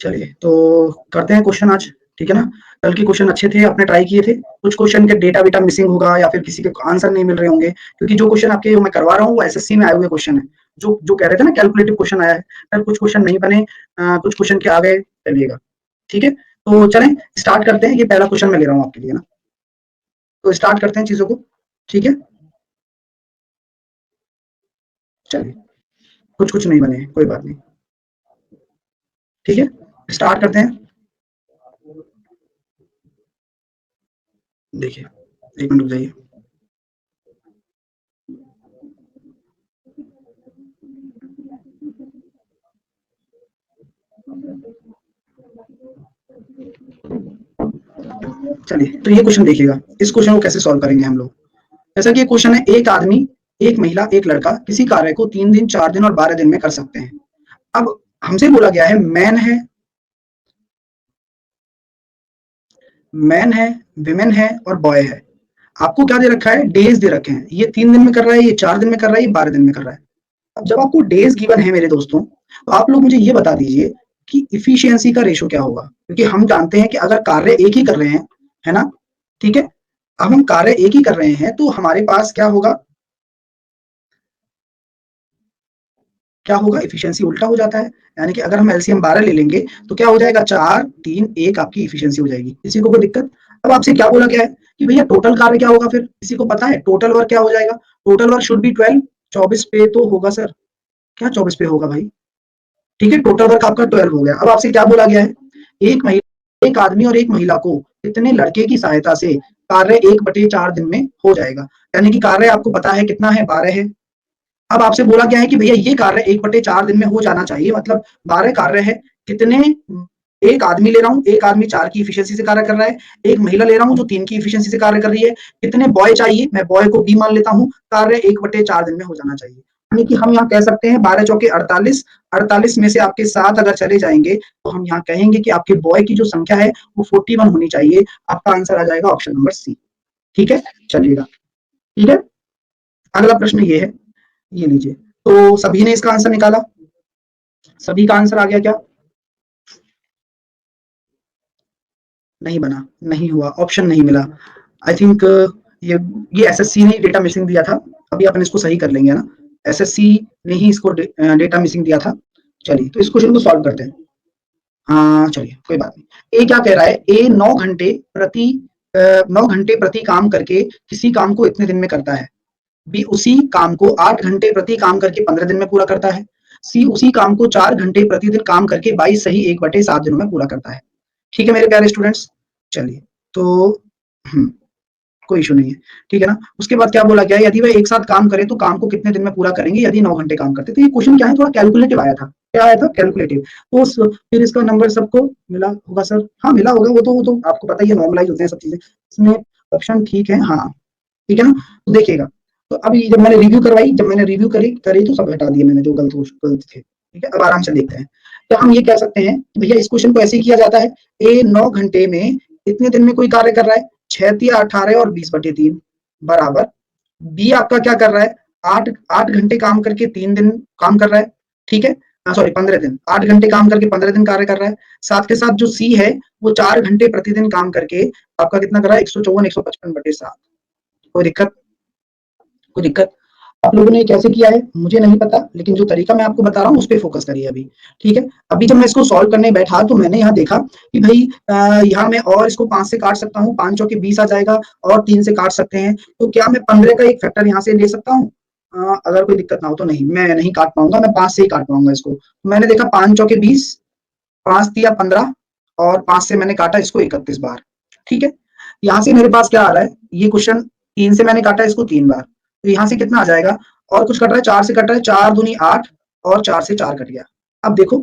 चलिए तो करते हैं क्वेश्चन आज, ठीक है ना। कल के क्वेश्चन अच्छे थे, आपने ट्राई किए थे। कुछ क्वेश्चन के डेटा वेटा मिसिंग होगा या फिर किसी के आंसर नहीं मिल रहे होंगे, क्योंकि जो क्वेश्चन आपके मैं करवा रहा हूँ वो एसएससी में आए हुए क्वेश्चन है। जो जो कह रहे थे ना कैलकुलेटिव क्वेश्चन आया है, कल कुछ क्वेश्चन नहीं बने, कुछ क्वेश्चन के आ गए, चलिएगा ठीक है। तो चलें स्टार्ट करते हैं। ये पहला क्वेश्चन मैं ले रहा हूँ आपके लिए ना, तो स्टार्ट करते हैं चीजों को, ठीक है। चलिए कुछ कुछ नहीं बने, कोई बात नहीं, ठीक है। स्टार्ट करते हैं। देखिए, एक मिनट रुक जाइए। चलिए तो ये क्वेश्चन देखिएगा, इस क्वेश्चन को कैसे सॉल्व करेंगे हम लोग। जैसा कि ये क्वेश्चन है, एक आदमी, एक महिला, एक लड़का किसी कार्य को 3 दिन, 4 दिन और 12 दिन में कर सकते हैं। अब हमसे बोला गया है मैन है, विमेन है और बॉय है। आपको क्या दे रखा है, डेज दे रखे हैं। ये 3 दिन में कर रहा है, ये 4 दिन में कर रहा है, ये 12 दिन में कर रहा है। अब जब आपको डेज गिवन है मेरे दोस्तों, तो आप लोग मुझे ये बता दीजिए कि इफिशियंसी का रेशो क्या होगा, क्योंकि हम जानते हैं कि अगर कार्य एक ही कर रहे हैं, है ना, ठीक है। अब हम कार्य एक ही कर रहे हैं तो हमारे पास क्या होगा, क्या होगा, इफिशियंसी उल्टा हो जाता है। यानी कि अगर हम एलसीएम 12 ले लेंगे तो क्या हो जाएगा, 4 3 1 आपकी इफिशियंसी हो जाएगी। किसी को कोई दिक्कत? अब आपसे क्या बोला गया है कि भैया टोटल कार्य क्या होगा, फिर किसी को पता है टोटल वर्क क्या हो जाएगा? टोटल वर्क शुड बी 12, 24 पे तो होगा सर, क्या 24 पे होगा भाई? ठीक है, टोटल वर्क आपका 12 हो गया। अब आपसे क्या बोला गया है, एक आदमी और एक महिला को कितने लड़के की सहायता से कार्य 1/4 दिन में हो जाएगा। यानी कि कार्य आपको पता है कितना है, 12 है। अब आपसे बोला गया है कि भैया ये कार्य 1/4 दिन में हो जाना चाहिए, मतलब 12 कार्य है। कितने, एक आदमी ले रहा हूँ, एक आदमी 4 की इफिशियंसी से कार्य कर रहा है, एक महिला ले रहा हूँ जो 3 की इफिशियंसी से कार्य कर रही है। कितने बॉय चाहिए, मैं बॉय को बी मान लेता हूँ। कार्य 1/4 दिन में हो जाना चाहिए। यानी कि हम यहाँ कह सकते हैं 12 चौके 48, 48 में से आपके 7 अगर चले जाएंगे तो हम यहाँ कहेंगे कि आपके बॉय की जो संख्या है वो 41 होनी चाहिए। आपका आंसर आ जाएगा ऑप्शन नंबर सी, ठीक है। चलिएगा, ठीक है। अगला प्रश्न ये है, ये लीजिए। तो सभी ने इसका आंसर निकाला, सभी का आंसर आ गया क्या? नहीं बना, नहीं हुआ, ऑप्शन नहीं मिला। आई थिंक ये एसएससी ने डेटा मिसिंग दिया था। अभी अपन इसको सही कर लेंगे ना, एसएससी ने ही इसको डेटा मिसिंग दिया था। चलिए तो इस क्वेश्चन को सॉल्व करते हैं। हाँ चलिए कोई बात नहीं। ए क्या कह रहा है, ए 9 घंटे प्रति काम करके किसी काम को इतने दिन में करता है। बी उसी काम को 8 घंटे प्रति काम करके 15 दिन में पूरा करता है। सी उसी काम को 4 घंटे प्रतिदिन काम करके 22 सही 1/7 दिनों में पूरा करता है। ठीक है मेरे प्यारे स्टूडेंट्स। चलिए तो कोई इशू नहीं है, ठीक है ना। उसके बाद क्या बोला गया, यदि वह एक साथ काम करे तो काम को कितने दिन में पूरा करेंगे यदि 9 घंटे काम करते। तो ये क्वेश्चन क्या है, थोड़ा कैलकुलेटिव आया था। क्या आया था, कैलकुलेटिव। तो फिर इसका नंबर सबको मिला होगा सर? हाँ मिला होगा, वो तो आपको पता ही है, नॉर्मलाइज होते हैं सब चीजें इसमें। ऑप्शन ठीक है, हाँ ठीक है ना। तो देखिएगा, तो अभी जब मैंने रिव्यू करी करी तो सब हटा दिए मैंने जो गलत थे, ठीक है। अब आराम से देखते हैं। तो हम ये कह सकते हैं भैया इस क्वेश्चन को ऐसे ही किया जाता है, ए 9 घंटे में इतने दिन में कोई कार्य कर रहा है, 6×18 और 20/3 बराबर। बी आपका क्या कर रहा है, 8 घंटे काम करके 3 दिन काम कर रहा है, ठीक है। सॉरी 15 दिन, 8 घंटे काम करके 15 दिन कार्य कर रहा है। साथ के साथ जो सी है वो 4 घंटे प्रतिदिन काम करके आपका कितना कर रहा है, 154 155/7। कोई दिक्कत? कोई दिक्कत? आप लोगों ने कैसे किया है मुझे नहीं पता, लेकिन जो तरीका मैं आपको बता रहा हूँ उस पर फोकस करिए अभी, ठीक है। अभी जब मैं इसको सॉल्व करने बैठा तो मैंने यहाँ देखा कि भाई यहाँ मैं और इसको 5 से काट सकता हूँ, 5 चौके 20 आ जाएगा, और 3 से काट सकते हैं। तो क्या मैं 15 का एक फैक्टर यहाँ से ले सकता हूँ? अगर कोई दिक्कत ना हो तो। नहीं, मैं नहीं काट पाऊंगा, मैं 5 से ही काट पाऊंगा इसको। मैंने देखा 5 चौके 20, 5 दिया 15, और 5 से मैंने काटा इसको 31 बार, ठीक है। यहाँ से मेरे पास क्या आ रहा है, ये क्वेश्चन 3 से मैंने काटा इसको 3 बार, तो यहाँ से कितना आ जाएगा, और कुछ कट रहा है, 4 से कट रहा है, 4 दूनी 8, और 4 से 4 कट गया। अब देखो,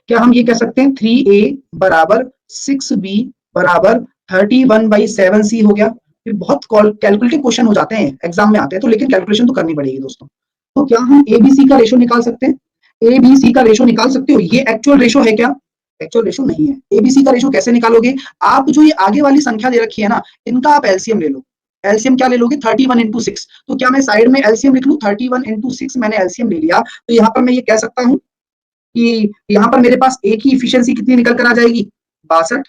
क्या हम ये कह सकते हैं 3a बराबर 6b बराबर 31/7c हो गया। ये बहुत कैलकुलेटिव क्वेश्चन हो जाते हैं, एग्जाम में आते हैं तो, लेकिन कैलकुलेशन तो करनी पड़ेगी दोस्तों। तो क्या हम एबीसी का रेशो निकाल सकते हैं? एबीसी का रेशो निकाल सकते हो? ये एक्चुअल रेशो है क्या? एक्चुअल रेशो नहीं है। एबीसी का रेशो कैसे निकालोगे? आप जो ये आगे वाली संख्या दे रखी है ना, इनका आप एलसीएम ले लो। एलसीएम क्या ले लोगे, 31/6। तो क्या मैं साइड में एलसीएम लिख लूं, 31/6 मैंने एलसीएम ले लिया, तो यहाँ पर मैं ये कह सकता हूँ कि यहाँ पर मेरे पास ए की इफिशियंसी कितनी निकल कर आ जाएगी 62,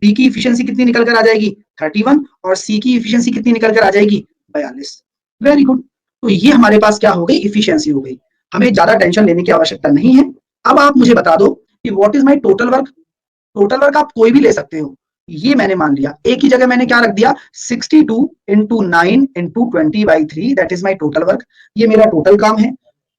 बी की इफिशियंसी कितनी निकल कर आ जाएगी 31 और सी की इफिशियंसी कितनी निकल कर आ जाएगी 42। Very good. तो ये हमारे पास क्या हो गई इफिशियंसी हो गई। हमें ज्यादा टेंशन लेने की आवश्यकता नहीं है। अब आप मुझे बता दो कि what is my total work. Total work आप कोई भी ले सकते हो। ये मैंने मान लिया एक ही जगह मैंने क्या रख दिया 62 into 9 into 20/3 that is my total work. ये मेरा टोटल काम है।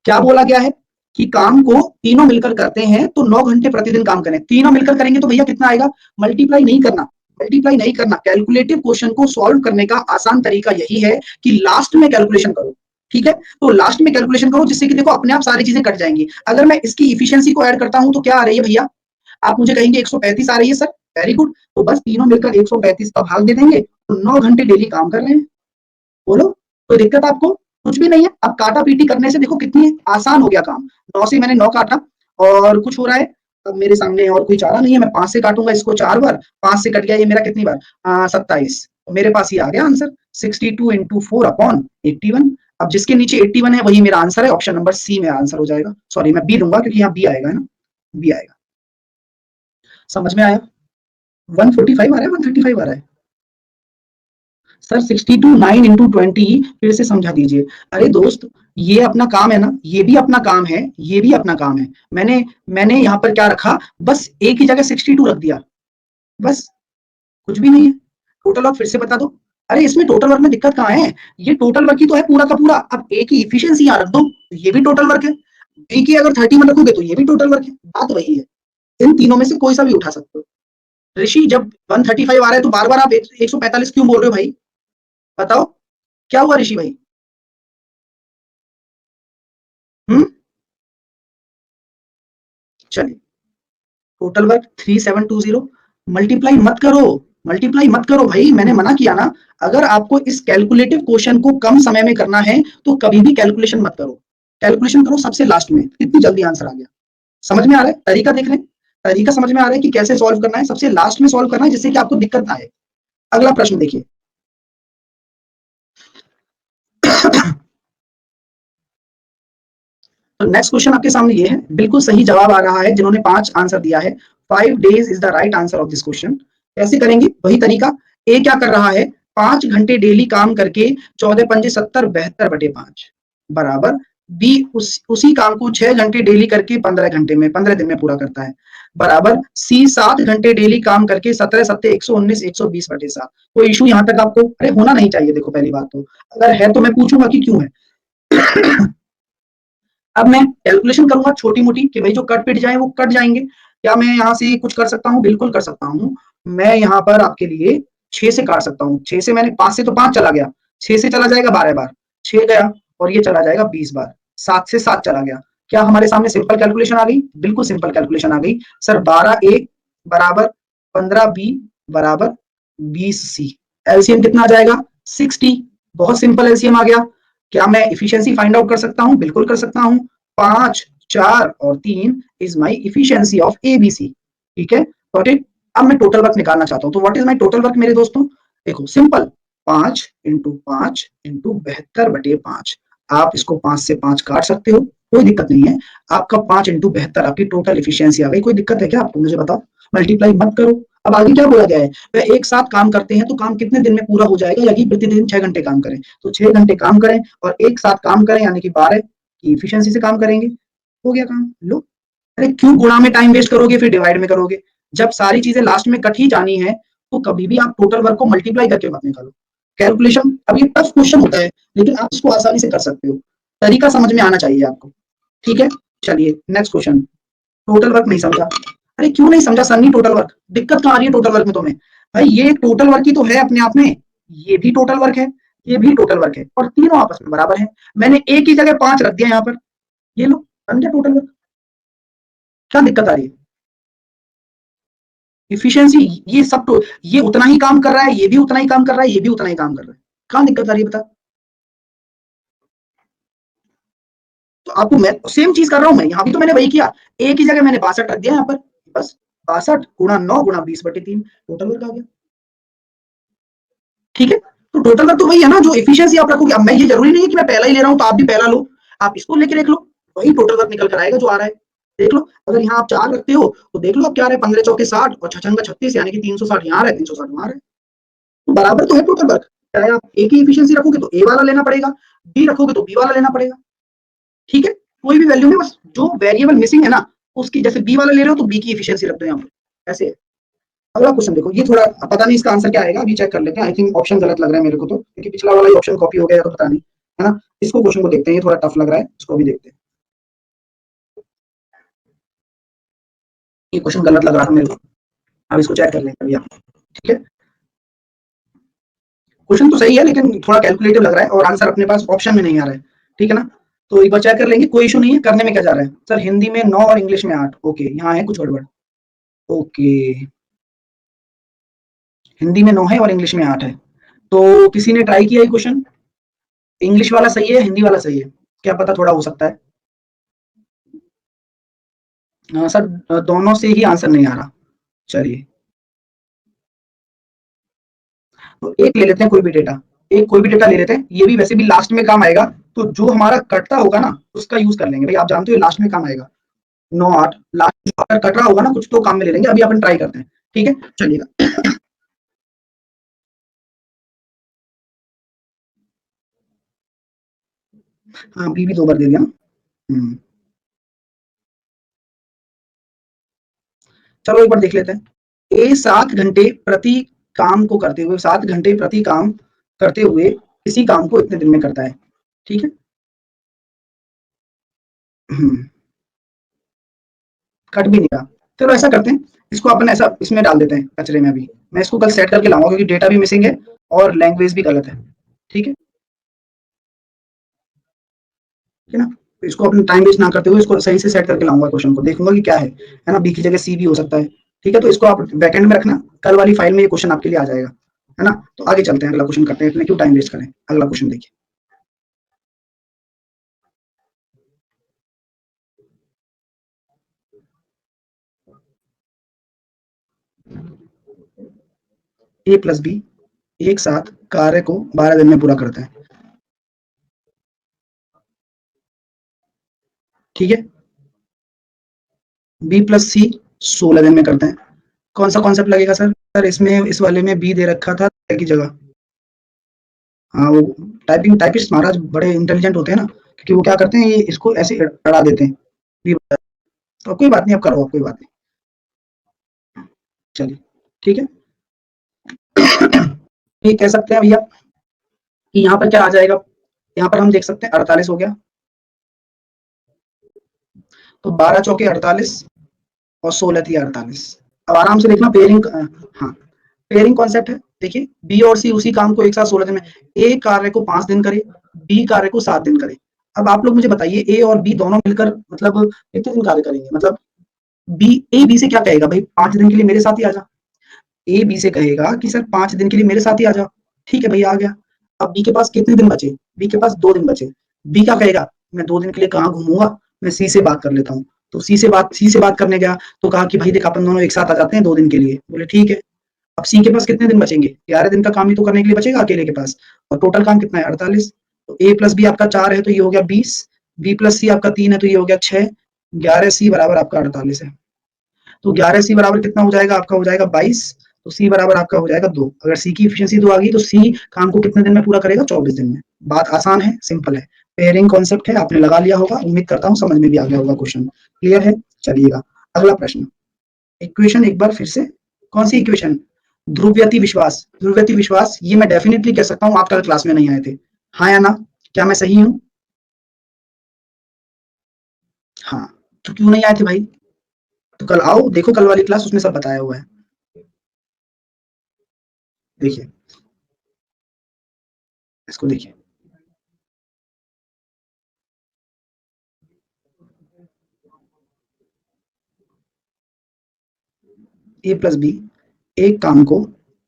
क्या बोला गया है कि काम को तीनों मिलकर करते हैं तो 9 घंटे प्रतिदिन काम करें। तीनों मिलकर करेंगे तो भैया कितना आएगा। मल्टीप्लाई नहीं करना, मल्टीप्लाई नहीं करना। कैलकुलेटिव क्वेश्चन को सॉल्व करने का आसान तरीका यही है कि लास्ट में कैलकुलेशन करो। ठीक है, तो लास्ट में कैलकुलेशन करो जिससे कि देखो अपने आप सारी चीजें कट जाएंगी। अगर मैं इसकी इफिशियंसी को ऐड करता हूं तो क्या आ रही है भैया। आप मुझे कहेंगे 135 आ रही है सर। वेरी गुड, तो बस तीनों मिलकर 135 का भाग दे देंगे तो 9 घंटे डेली काम कर रहे हैं। बोलो कोई दिक्कत आपको। कुछ भी नहीं है। अब काटा पीटी करने से देखो कितनी आसान हो गया काम। 9 से मैंने 9 काटा और कुछ हो रहा है। अब मेरे सामने और कोई चारा नहीं है। मैं 5 से काटूंगा इसको 4 बार, 5 से कट गया ये मेरा कितनी बार 27। मेरे पास ये आ गया आंसर 62 इंटू 4 अपॉन 81। अब जिसके नीचे 81 है वही मेरा आंसर है। ऑप्शन नंबर सी में आंसर हो जाएगा। सॉरी मैं बी दूंगा क्योंकि यहाँ बी आएगा ना, बी आएगा। समझ में आया। 145 आ रहा है 135 आ रहा है सर। 62 9 इंटू 20 फिर से समझा दीजिए। अरे दोस्त ये अपना काम है ना, ये भी अपना काम है, ये भी अपना काम है। मैंने मैंने यहाँ पर क्या रखा, बस एक ही जगह 62 रख दिया बस, कुछ भी नहीं है। टोटल वर्क फिर से बता दो। अरे इसमें टोटल वर्क में दिक्कत कहाँ है। ये टोटल वर्क ही तो है पूरा का पूरा। अब ए की इफिशियंसी यहाँ रख दो तो ये भी टोटल वर्क है। बी की अगर 31 रखोगे तो ये भी टोटल वर्क है। बात वही है। इन तीनों में से कोई सा भी उठा सकते हो। ऋषि जब 135 आ रहा है तो बार बार आप 145 क्यों बोल रहे हो भाई। बताओ क्या हुआ ऋषि भाई। हम्म, चलिए टोटल वर्क 3720। मल्टीप्लाई मत करो, मल्टीप्लाई मत करो भाई, मैंने मना किया ना। अगर आपको इस कैलकुलेटिव क्वेश्चन को कम समय में करना है तो कभी भी कैलकुलेशन मत करो। कैलकुलेशन करो सबसे लास्ट में। कितनी जल्दी आंसर आ गया। समझ में आ रहा है तरीका। देख रहे हैं तरीका समझ में आ रहा है कि कैसे सॉल्व करना है। सबसे लास्ट में सॉल्व करना है जिससे कि आपको दिक्कत ना आए। अगला प्रश्न देखिए। तो नेक्स्ट क्वेश्चन आपके सामने ये है। बिल्कुल सही जवाब आ रहा है जिन्होंने 5 आंसर दिया है। 5 days is the right answer of this question. कैसे करेंगे वही तरीका। ए क्या कर रहा है 5 घंटे डेली काम करके 14 पंजे 70 72/5 बराबर बी उसी काम को 6 घंटे डेली करके 15 घंटे में 15 दिन में पूरा करता है बराबर सी 7 घंटे डेली काम करके 17 सत्ते 119 120/7। कोई इशू यहाँ तक आपको। अरे होना नहीं चाहिए। देखो पहली बात तो अगर है तो मैं पूछूंगा कि क्यों है। अब मैं कैलकुलेशन करूंगा छोटी मोटी कि भाई जो कट पिट जाए वो कट जाएंगे। क्या मैं यहाँ से कुछ कर सकता हूँ। बिल्कुल कर सकता हूँ। मैं यहाँ पर आपके लिए 6 से काट सकता हूँ। 6 से मैंने 5 से तो 5 चला गया, 6 से चला जाएगा 12 बार, 6 गया और ये चला जाएगा 20 बार, 7 से 7 चला गया। क्या हमारे सामने सिंपल कैलकुलेशन आ गई। बिल्कुल सिंपल कैलकुलेशन आ गई सर। 12 ए बराबर 15 बी बराबर 20 सी। एलसीएम कितना आ जाएगा 60। बहुत सिंपल एलसीएम आ गया। क्या मैं इफिशियंसी फाइंड आउट कर सकता हूँ। बिल्कुल कर सकता हूँ। 5 4 और 3 is my efficiency of ABC. ठीक है गॉट इट। अब मैं टोटल वर्क निकालना चाहता हूँ तो what is my total work मेरे दोस्तों। देखो सिंपल 5 इंटू 5 इंटू 72/5। आप इसको 5 से 5 काट सकते हो, कोई दिक्कत नहीं है। आपका 5 इंटू 72 आपकी टोटल इफिशियंसी आ गई। कोई दिक्कत है क्या आपको मुझे बताओ। मल्टीप्लाई मत करो। अब आगे क्या बोला गया है वह एक साथ काम करते हैं तो काम कितने दिन में पूरा हो जाएगा। यदि प्रतिदिन 6 घंटे काम करें तो 6 घंटे काम करें और एक साथ काम करें यानी कि 12 की इफिशियंसी से काम करेंगे। हो गया काम। लो अरे क्यों गुणा में टाइम वेस्ट करोगे फिर डिवाइड में करोगे। जब सारी चीजें लास्ट में कट ही जानी है तो कभी भी आप टोटल वर्क को मल्टीप्लाई करके मत निकालो। कैलकुलेशन अब ये टफ क्वेश्चन होता है लेकिन आप इसको आसानी से कर सकते हो। तरीका समझ में आना चाहिए आपको। ठीक है चलिए नेक्स्ट क्वेश्चन। टोटल वर्क नहीं समझा। अरे क्यों नहीं समझा सन्नी। टोटल वर्क दिक्कत कहाँ आ रही है टोटल वर्क में तुम्हें। भाई ये एक टोटल वर्क ही तो है अपने आप में। ये भी टोटल वर्क है, ये भी टोटल वर्क है और तीनों आपस में बराबर है। मैंने एक ही जगह 5 रख दिया यहाँ पर। ये लो बन गया टोटल वर्क। क्या दिक्कत आ रही है। इफिशियंसी ये सब तो ये उतना ही काम कर रहा है, ये भी उतना ही काम कर रहा है, ये भी उतना ही काम कर रहा है। कहाँ दिक्कत आ रही है बता। तो आपको मैं सेम चीज कर रहा हूं। मैं यहाँ भी तो मैंने वही किया। एक ही जगह मैंने 62 रख दिया यहाँ पर। बस 62 गुणा 9 गुणा 20/3 टोटल वर्क आ गया। ठीक है तो टोटल वर्क तो वही है ना जो एफिशिएंसी आप रखोगे। अब मैं ये जरूरी नहीं है कि मैं पहला ही ले रहा हूं तो आप भी पहला लो। आप इसको लेके देख लो वही टोटल वर्क निकल कर आएगा जो आ रहा है। देख लो, अगर यहाँ आप 4 रखते हो तो देख लो अब क्या रहे, 15 चौके 60 और 6 छंगा 36, यानी कि 360 यहाँ रहे, 360 वहां रहे, तो बराबर तो है टोटल वर्क। चाहे आप ए की एफिशिएंसी रखोगे तो ए वाला लेना पड़ेगा, बी रखोगे तो बी वाला लेना पड़ेगा। ठीक है, कोई भी वैल्यू में बस जो वेरिएबल मिसिंग है ना, उसकी, जैसे बी वाला ले रहे हो तो बी की एफिशिएंसी रख दो यहाँ पर, ऐसे है। अगला क्वेश्चन देखो, ये थोड़ा पता नहीं इसका आंसर क्या आएगा, अभी चेक कर लेते हैं। आई थिंक ऑप्शन गलत लग रहा है मेरे को तो, क्योंकि पिछला वाला ही ऑप्शन कॉपी हो गया तो पता नहीं, है ना। इसको क्वेश्चन को देखते हैं, ये थोड़ा टफ लग रहा है, इसको भी देखते हैं। ये क्वेश्चन गलत लग रहा था मेरे को, अब इसको चेक कर लेंगे भैया। ठीक है, क्वेश्चन तो सही है लेकिन थोड़ा कैलकुलेटिव लग रहा है और आंसर अपने पास ऑप्शन में नहीं आ रहा है। ठीक है ना, तो एक बार चेक कर लेंगे, कोई इशू नहीं है। करने में क्या जा रहा है सर, हिंदी में 9 और इंग्लिश में 8। ओके, यहाँ है कुछ गड़बड़। ओके, हिंदी में 9 है और इंग्लिश में 8 है, तो किसी ने ट्राई किया ये क्वेश्चन, इंग्लिश वाला सही है, हिंदी वाला सही है, क्या पता थोड़ा हो सकता है। सर दोनों से ही आंसर नहीं आ रहा। चलिए, तो एक ले लेते हैं, कोई भी डेटा, एक कोई भी डेटा ले लेते हैं, ये भी वैसे भी लास्ट में काम आएगा, तो जो हमारा कटता होगा ना उसका यूज कर लेंगे भाई, आप जानते हो लास्ट में काम आएगा। 9 8 लास्ट अगर कट रहा होगा ना कुछ तो काम में ले लेंगे, अभी अपन ट्राई करते हैं। ठीक है, चलिएगा। हाँ, बी भी 2 बार दे दिया ना। हम्म, चलो एक बार देख लेते हैं। ए 7 घंटे प्रति काम को करते हुए, 7 घंटे प्रति काम करते हुए किसी काम को इतने दिन में करता है। ठीक है, हम्म, कट भी नहीं रहा। चलो ऐसा करते हैं, इसको अपन ऐसा इसमें डाल देते हैं कचरे में। अभी मैं इसको कल सेट करके लाऊंगा, क्योंकि डेटा भी मिसिंग है और लैंग्वेज भी गलत है। ठीक है, ठीक है ना, तो इसको अपने टाइम वेस्ट ना करते हुए इसको सही से सेट करके लाऊंगा, क्वेश्चन को देखूंगा कि क्या है ना, बी की जगह सी भी हो सकता है। ठीक है, तो इसको आप बैकएंड में रखना, कल वाली फाइल में ये क्वेश्चन आपके लिए आ जाएगा, है ना। तो आगे चलते हैं, अगला क्वेश्चन करते हैं, इतने क्यों टाइम वेस्ट करें। अगला क्वेश्चन देखिए, ए प्लस बी एक साथ कार्य को 12 दिन में पूरा करते हैं। ठीक है, बी प्लस सी 16 दिन में करते हैं। कौन सा कॉन्सेप्ट लगेगा सर, सर इसमें इस वाले में बी दे रखा था की जगह। हाँ, वो टाइपिस्ट महाराज बड़े इंटेलिजेंट होते हैं ना, क्योंकि वो क्या करते हैं, ये इसको ऐसे अड़ा देते हैं। बी, तो कोई बात नहीं, अब करो, कोई बात नहीं। चलिए, ठीक है। ये कह सकते हैं भैया कि यहाँ पर क्या आ जाएगा, यहाँ पर हम देख सकते हैं 48 हो गया, तो 12 चौके 48 और 16 थी 48। अब आराम से देखना, पेयरिंग, हाँ, पेयरिंग कॉन्सेप्ट है। देखिए, बी और सी उसी काम को एक साथ 16 दिन में, ए कार्य को 5 दिन करे, बी कार्य को 7 दिन करे। अब आप लोग मुझे बताइए, ए और बी दोनों मिलकर मतलब कितने दिन कार्य करेंगे, मतलब बी, ए बी से क्या कहेगा भाई, 5 दिन के लिए मेरे साथ ही आ जा। ए बी से कहेगा कि सर 5 दिन के लिए मेरे साथ ही आ जाओ। ठीक है भैया, आ गया। अब बी के पास कितने दिन बचे, बी के पास 2 दिन बचे। बी क्या कहेगा, मैं 2 दिन के लिए कहाँ घूमूंगा, मैं सी से बात कर लेता हूँ। तो सी से बात करने गया, तो कहा कि भाई देख, अपन दोनों एक साथ आ जाते हैं 2 दिन के लिए। बोले ठीक है। अब सी के पास कितने दिन बचेंगे, 11 दिन का काम ही तो करने के लिए बचेगा अकेले के पास, और टोटल काम कितना है 48। तो ए प्लस बी आपका 4 है तो ये हो गया 20, बी प्लस सी आपका 3 है तो ये हो गया 6, 11 सी बराबर आपका 48 है। तो 11 सी बराबर कितना हो जाएगा आपका, हो जाएगा 22। तो सी बराबर आपका हो जाएगा 2। अगर सी की इफिशियंसी 2 आ गई तो सी काम को कितने दिन में पूरा करेगा, 24 दिन में। बात आसान है, सिंपल है, पेयरिंग कॉन्सेप्ट है, आपने लगा लिया होगा, उम्मीद करता हूँ समझ में भी आ गया होगा क्वेश्चन। क्लियर है, चलिएगा अगला प्रश्न। इक्वेशन एक बार फिर से, कौन सी इक्वेशन, ध्रुवीयति विश्वास, ध्रुवीयति विश्वास, ये मैं डेफिनेटली कह सकता हूँ आप कल क्लास में नहीं आए थे, हाँ या ना, क्या मैं सही हूँ। हाँ, तो क्यों नहीं आए थे भाई, तो कल आओ, देखो कल वाली क्लास, उसमें सब बताया हुआ है। देखिए, इसको देखिए, ए प्लस बी एक काम को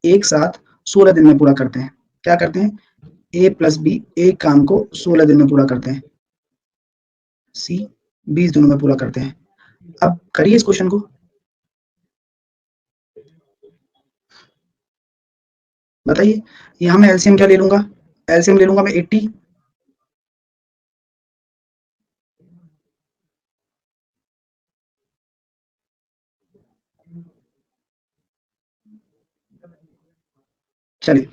एक साथ 16 दिन में पूरा करते हैं। क्या करते हैं, ए प्लस बी एक काम को 16 दिन में पूरा करते हैं, सी 20 दिनों में पूरा करते हैं। अब करिए इस क्वेश्चन को, बताइए। यहाँ मैं एलसीएम क्या ले लूंगा, एलसीएम ले लूंगा मैं 80, चलिए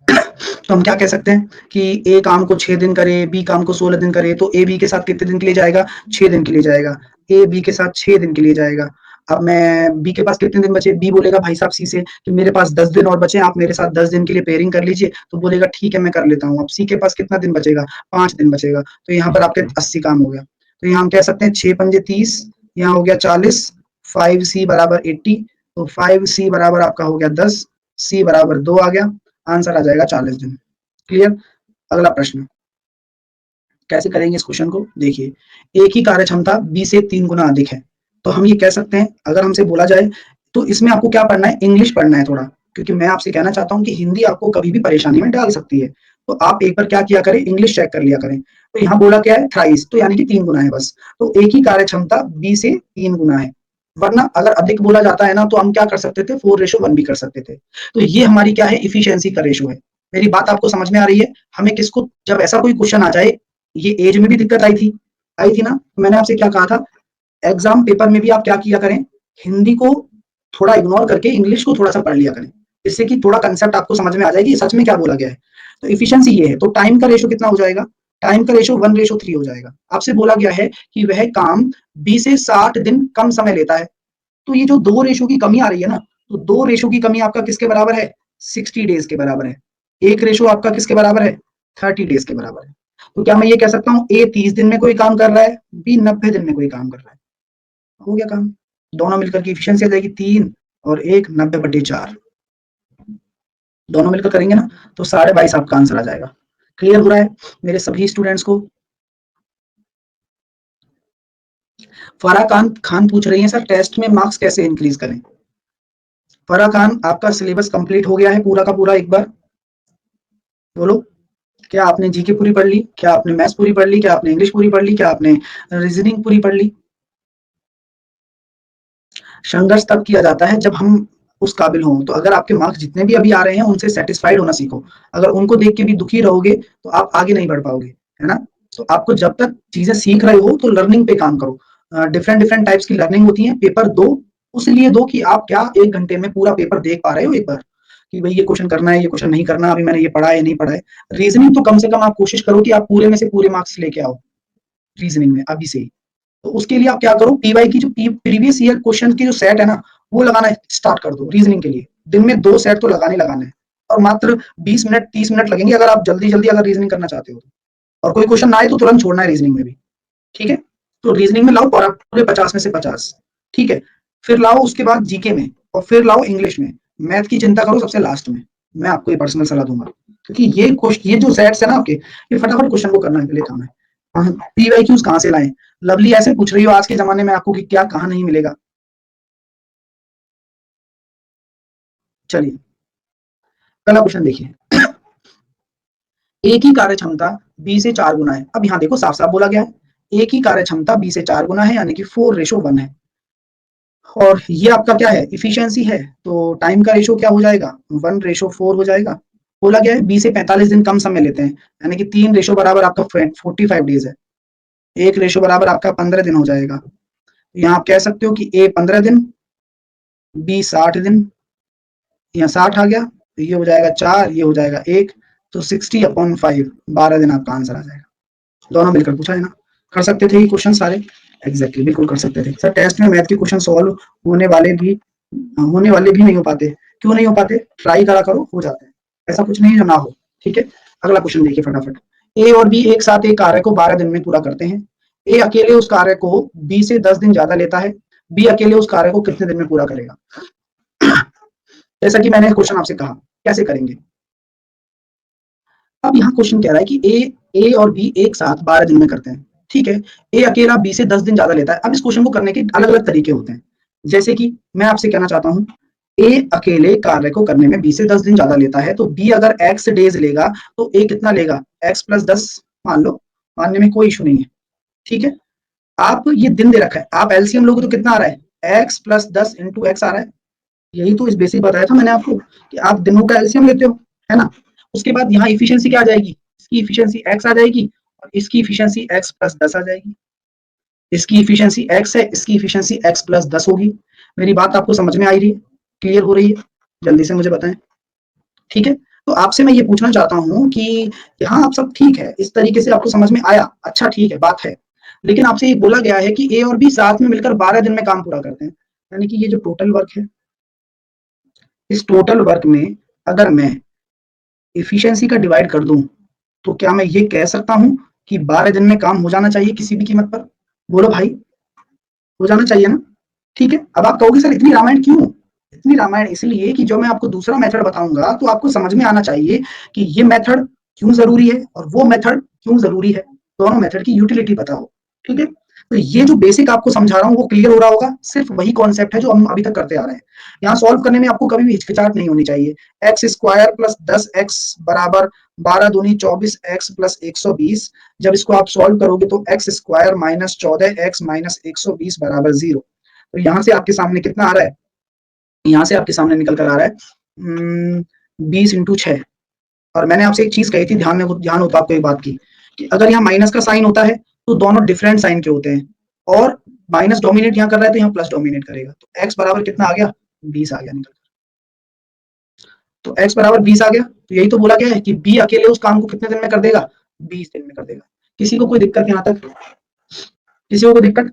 तो हम क्या कह सकते हैं कि ए काम को 6 दिन करे, बी काम को 16 दिन करे, तो ए बी के साथ कितने दिन के लिए जाएगा? 6 दिन के लिए जाएगा। ए बी के साथ 6 दिन के लिए जाएगा। अब मैं बी के पास कितने दिन बचे? बी बोलेगा भाई साहब सी से कि मेरे पास 10 दिन और बचे, आप मेरे साथ 10 दिन के लिए पेयरिंग कर लीजिए। तो बोलेगा ठीक है मैं कर लेता हूँ। अब सी के पास कितना दिन बचेगा? 5 दिन बचेगा। तो यहाँ पर आपके 80 काम हो गया। तो यहाँ हम कह सकते हैं 6 पंजे 30, यहाँ हो गया 40, 5C बराबर 80, तो 5C बराबर आपका हो गया 10, सी बराबर 2 आ गया, आंसर आ जाएगा 40 दिन। क्लियर? अगला प्रश्न कैसे करेंगे इस क्वेश्चन को? देखिए एक ही कार्य क्षमता बी से 3 गुना अधिक है, तो हम ये कह सकते हैं अगर हमसे बोला जाए तो इसमें आपको क्या पढ़ना है? इंग्लिश पढ़ना है थोड़ा, क्योंकि मैं आपसे कहना चाहता हूँ कि हिंदी आपको कभी भी परेशानी में डाल सकती है। तो आप एक बार क्या किया करें, इंग्लिश चेक कर लिया करें। तो यहाँ बोला क्या है? थ्राइस, तो यानी कि 3 गुना है बस। तो एक ही कार्य क्षमता बी से 3 गुना है, वरना अगर अधिक बोला जाता है ना तो हम क्या कर सकते थे? 4:1 भी कर सकते थे। तो ये हमारी क्या है? इफिशियंसी का रेशो है। मेरी बात आपको समझ में आ रही है? हमें किसको जब ऐसा कोई क्वेश्चन आ जाए, ये एज में भी दिक्कत आई थी ना, मैंने आपसे क्या कहा था? एग्जाम पेपर में भी आप क्या किया करें? हिंदी को थोड़ा इग्नोर करके इंग्लिश को थोड़ा सा पढ़ लिया करें, इससे कि थोड़ा कंसेप्ट आपको समझ में आ जाएगी सच में क्या बोला गया है। तो इफिशियंसी ये है। तो टाइम का रेशो कितना हो जाएगा? टाइम का रेशो 1:3 हो जाएगा। आपसे बोला गया है कि वह काम 20 से 60 दिन कम समय लेता है। तो ये जो 2 रेशो की कमी आ रही है ना, तो 2 रेशो की कमी आपका किसके बराबर है? 60 डेज के बराबर है। एक रेशो आपका किसके बराबर है? 30 डेज के बराबर है। तो क्या मैं ये कह सकता हूँ ए 30 दिन में कोई काम कर रहा है, बी 90 दिन में कोई काम कर रहा है? हो गया काम। दोनों मिलकर की इफिशियंसी आ जाएगी 3 और 1 90/4। दोनों मिलकर करेंगे ना तो 22.5 आपका आंसर आ जाएगा। क्लियर हो रहा है मेरे सभी स्टूडेंट्स को? फराह खान पूछ रही है सर टेस्ट में मार्क्स कैसे इंक्रीज करें? फराह खान आपका सिलेबस कंप्लीट हो गया है पूरा का पूरा? एक बार बोलो, क्या आपने जीके पूरी पढ़ ली? क्या आपने मैथ्स पूरी पढ़ ली? क्या आपने इंग्लिश पूरी पढ़ ली? क्या आपने रीजनिंग पूरी पढ़ ली? संघर्ष तब किया जाता है जब हम उस काबिल हों। तो अगर आपके मार्क्स जितने भी अभी आ रहे हैं उनसे सेटिस्फाइड होना सीखो। अगर उनको देख के भी दुखी रहोगे तो आप आगे नहीं बढ़ पाओगे, है ना? तो आपको जब तक चीजें सीख रहे हो तो लर्निंग पे काम करो। डिफरेंट डिफरेंट टाइप्स की लर्निंग होती है। पेपर दो उस लिए दो कि आप क्या 1 घंटे में पूरा पेपर देख पा रहे हो एक बार, कि भाई ये क्वेश्चन करना है, ये क्वेश्चन नहीं करना, अभी मैंने ये पढ़ा है नहीं पढ़ा है। रीजनिंग तो कम से कम आप कोशिश करो कि आप पूरे में से पूरे मार्क्स लेके आओ रीजनिंग में अभी से ही। तो उसके लिए आप क्या करो, पीवाई की जो प्रीवियस ईयर क्वेश्चन की जो सेट है ना, वो लगाना स्टार्ट कर दो रीजनिंग के लिए। दिन में 2 सेट तो लगाने लगाने हैं, और मात्र 20 मिनट 30 मिनट लगेंगे अगर आप जल्दी जल्दी अगर रीजनिंग करना चाहते हो तो। और कोई क्वेश्चन ना आए तो तुरंत छोड़ना है रीजनिंग में भी। ठीक है? तो रीजनिंग में लाओ पूरे 50 में से 50। ठीक है? फिर लाओ उसके बाद जीके में, और फिर लाओ इंग्लिश में। मैथ की चिंता करो सबसे लास्ट में, मैं आपको ये पर्सनल सलाह दूंगा, क्योंकि ये जो सेट्स है ना आपके, ये फटाफट क्वेश्चन को करना के लिए काम है। पीवाई क्यूज कहाँ से लाएं? लवली ऐसे पूछ रही हो आज के जमाने में आपको कि क्या कहाँ नहीं मिलेगा। चलिए पहला क्वेश्चन देखिए। एक ही कार्य क्षमता बी से 4 गुना है। अब यहाँ देखो साफ साफ बोला गया है एक ही कार्य क्षमता बी से 4 गुना है, यानी कि 4:1 है। और ये आपका क्या है? इफिशियंसी है। तो टाइम का रेशो क्या हो जाएगा? 1:4 हो जाएगा। बोला गया है बी से 45 दिन कम समय लेते हैं, यानी कि 3 रेशो बराबर आपका 45 डेज है। एक रेशो बराबर आपका 15 दिन हो जाएगा। यहाँ आप कह सकते हो कि ए 15 दिन, बी 60 दिन। यहाँ 60 आ गया, तो ये हो जाएगा 4, ये हो जाएगा 1, तो 60/5 12 दिन आपका आंसर आ जाएगा। दोनों मिलकर पूछा है ना? कर सकते थे ये क्वेश्चन सारे? एग्जैक्टली बिल्कुल कर सकते थे सर। टेस्ट में मैथ के क्वेश्चन सॉल्व होने वाले भी होने वाले भी नहीं हो पाते। क्यों नहीं हो पाते? ट्राई करा करो, हो जाते हैं। ऐसा कुछ नहीं है जो ना हो। ठीक है? अगला क्वेश्चन देखिए फटाफट। ए और बी एक साथ एक कार्य को 12 दिन में पूरा करते हैं। ए अकेले उस कार्य को बी से 10 दिन ज्यादा लेता है। बी अकेले उस कार्य को कितने दिन में पूरा करेगा? जैसा कि मैंने क्वेश्चन आपसे कहा, कैसे करेंगे? अब यहाँ क्वेश्चन कह रहा है कि ए और बी एक साथ 12 दिन में करते हैं। ठीक है? ए अकेला बी से 10 दिन ज्यादा लेता है। अब इस क्वेश्चन को करने के अलग अलग तरीके होते हैं। जैसे कि मैं आपसे कहना चाहता हूँ, ए अकेले कार्य को करने में बी से 10 दिन ज्यादा लेता है, तो बी अगर एक्स डेज लेगा तो ए कितना लेगा? x+10 मान लो, मानने में कोई इशू नहीं है। ठीक है? आप ये दिन दे रखा है, आप एलसीएम लोगे तो कितना आ रहा है? x+10 इंटू एक्स आ रहा है। यही तो इस बेसिक बताया था मैंने आपको कि आप दिनों का एलसीएम लेते हो, है ना? उसके बाद यहाँ इफिशियंसी क्या आ जाएगी? इसकी इफिशियंसी x आ जाएगी, और इसकी इफिशियंसी x+10 आ जाएगी। इसकी इफिशियंसी x है, इसकी इफिशियंसी x+10 होगी। मेरी बात आपको समझ में आ रही है, क्लियर हो रही है? जल्दी से मुझे बताएं। ठीक है, तो आपसे मैं ये पूछना चाहता हूँ कि यहाँ आप सब ठीक है, इस तरीके से आपको समझ में आया, अच्छा ठीक है, बात है। लेकिन आपसे ये बोला गया है कि ए और बी साथ में मिलकर 12 दिन में काम पूरा करते हैं, यानी कि ये जो टोटल वर्क है, इस टोटल वर्क में अगर मैं एफिशिएंसी का डिवाइड कर दूं, तो क्या मैं ये कह सकता हूँ कि 12 दिन में काम हो जाना चाहिए किसी भी कीमत पर? बोलो भाई, हो जाना चाहिए ना? ठीक है, अब आप कहोगे सर इतनी रामायण क्यों? इतनी रामायण इसलिए कि जो मैं आपको दूसरा मेथड बताऊंगा तो आपको समझ में आना चाहिए कि ये मेथड क्यों जरूरी है और वो मेथड क्यों जरूरी है, दोनों मेथड की यूटिलिटी पता हो। ठीक है, तो ये जो बेसिक आपको समझा रहा हूँ वो क्लियर हो रहा होगा, सिर्फ वही कॉन्सेप्ट है जो हम अभी तक करते आ रहे हैं। यहाँ सॉल्व करने में आपको कभी भी हिचकिचाहट नहीं होनी चाहिए। एक्स स्क्वायर प्लस 10x बराबर 12 दूनी 24x प्लस 120। जब इसको आप सॉल्व करोगे तो x square minus 14x minus 120 बराबर 0। तो यहाँ से आपके सामने कितना आ रहा है? यहाँ से आपके सामने निकल कर आ रहा है 20 × 6। और मैंने आपसे एक चीज कही थी, ध्यान होता आपको एक बात की, कि अगर यहाँ माइनस का साइन होता है तो दोनों डिफरेंट साइन के होते हैं, और माइनस डोमिनेट यहाँ कर रहा है तो यहाँ प्लस डोमिनेट करेगा। तो एक्स बराबर कितना आ गया? 20 आ गया निकल। तो एक्स बराबर 20 आ गया, तो यही तो बोला गया है कि बी अकेले उस काम को कितने दिन में कर देगा? 20 दिन में कर देगा। किसी को कोई दिक्कत यहाँ तक? किसी को कोई दिक्कत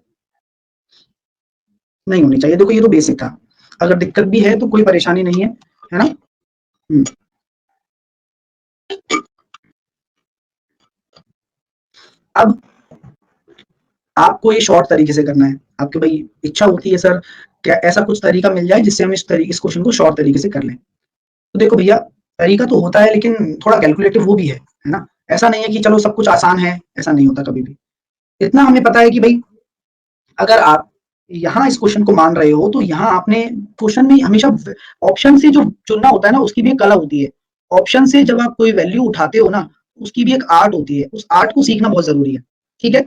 नहीं होनी चाहिए। देखो ये तो बेसिक था, अगर दिक्कत भी है तो कोई परेशानी नहीं है ना? अब आपको ये शॉर्ट तरीके से करना है, आपकी भाई इच्छा होती है सर क्या ऐसा कुछ तरीका मिल जाए जिससे हम इस क्वेश्चन को शॉर्ट तरीके से कर लें। तो देखो भैया, तरीका तो होता है लेकिन थोड़ा कैलकुलेटिव वो भी है ना? ऐसा नहीं है कि चलो सब कुछ आसान है, ऐसा नहीं होता कभी भी। इतना हमें पता है कि भाई अगर आप यहाँ इस क्वेश्चन को मान रहे हो तो यहाँ आपने क्वेश्चन में हमेशा ऑप्शन से जो चुनना होता है ना, उसकी भी एक कला होती है। ऑप्शन से जब आप कोई वैल्यू उठाते हो ना, उसकी भी एक आर्ट होती है, उस आर्ट को सीखना बहुत जरूरी है। ठीक है,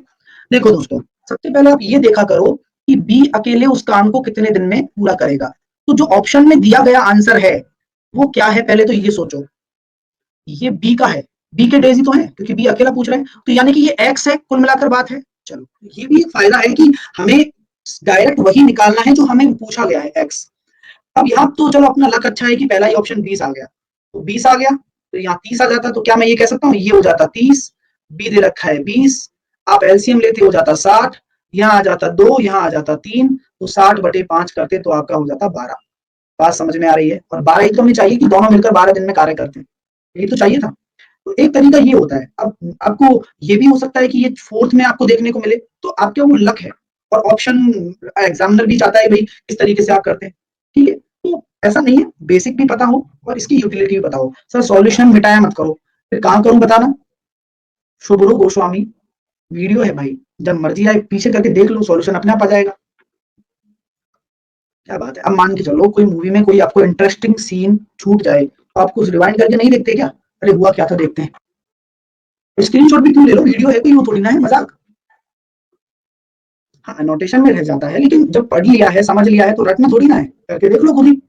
देखो दोस्तों, सबसे पहले आप ये देखा करो कि बी अकेले उस काम को कितने दिन में पूरा करेगा। तो जो ऑप्शन में दिया गया आंसर है वो क्या है, पहले तो ये सोचो। ये बी का है, बी के डेज ही तो है क्योंकि बी अकेला पूछ रहे हैं, तो यानी कि ये एक्स है, कुल मिलाकर बात है। चलो, ये भी एक फायदा है कि हमें डायरेक्ट वही निकालना है जो हमें पूछा गया है, एक्स। अब यहाँ तो चलो अपना लक अच्छा है कि पहला ही ऑप्शन 20 आ गया, तो 20 आ गया, तो यहाँ 30 आ जाता, तो क्या मैं ये कह सकता हूँ ये हो जाता 30, बी दे रखा है 20, आप एलसीएम लेते हो जाता 60, यहाँ आ जाता 2, यहाँ आ जाता 3, तो 60/5 करते तो आपका हो जाता 12। बात समझ में आ रही है? और 12 ही तो हमें चाहिए कि दोनों मिलकर 12 दिन में कार्य करते हैं, यही तो चाहिए था। तो एक तरीका ये होता है। अब आपको ये भी हो सकता है कि ये फोर्थ में आपको देखने को मिले, तो आपके वो लक है, और ऑप्शन एग्जामिनर भी चाहता है भाई किस तरीके से आप करते हैं। ठीक है, तो ऐसा नहीं है, बेसिक भी पता हो और इसकी यूटिलिटी भी पता हो। सर सॉल्यूशन मिटाया मत करो, फिर कहाँ करूं बताना? शुभ्रो गोस्वामी वीडियो है भाई, जब मर्जी आए पीछे करके देख लो, सॉल्यूशन अपने आप आ जाएगा। क्या बात है, अब मान के चलो कोई मूवी में कोई आपको इंटरेस्टिंग सीन छूट जाए तो आपको रिवाइंड करके नहीं देखते क्या? अरे हुआ क्या था देखते हैं, स्क्रीनशॉट भी क्यों ले लो, वीडियो है कोई, वो थोड़ी ना है मजाक। हाँ, नोटेशन में रह जाता है, लेकिन जब पढ़ लिया है समझ लिया है तो रटना थोड़ी ना है, करके देख लो खुद ही।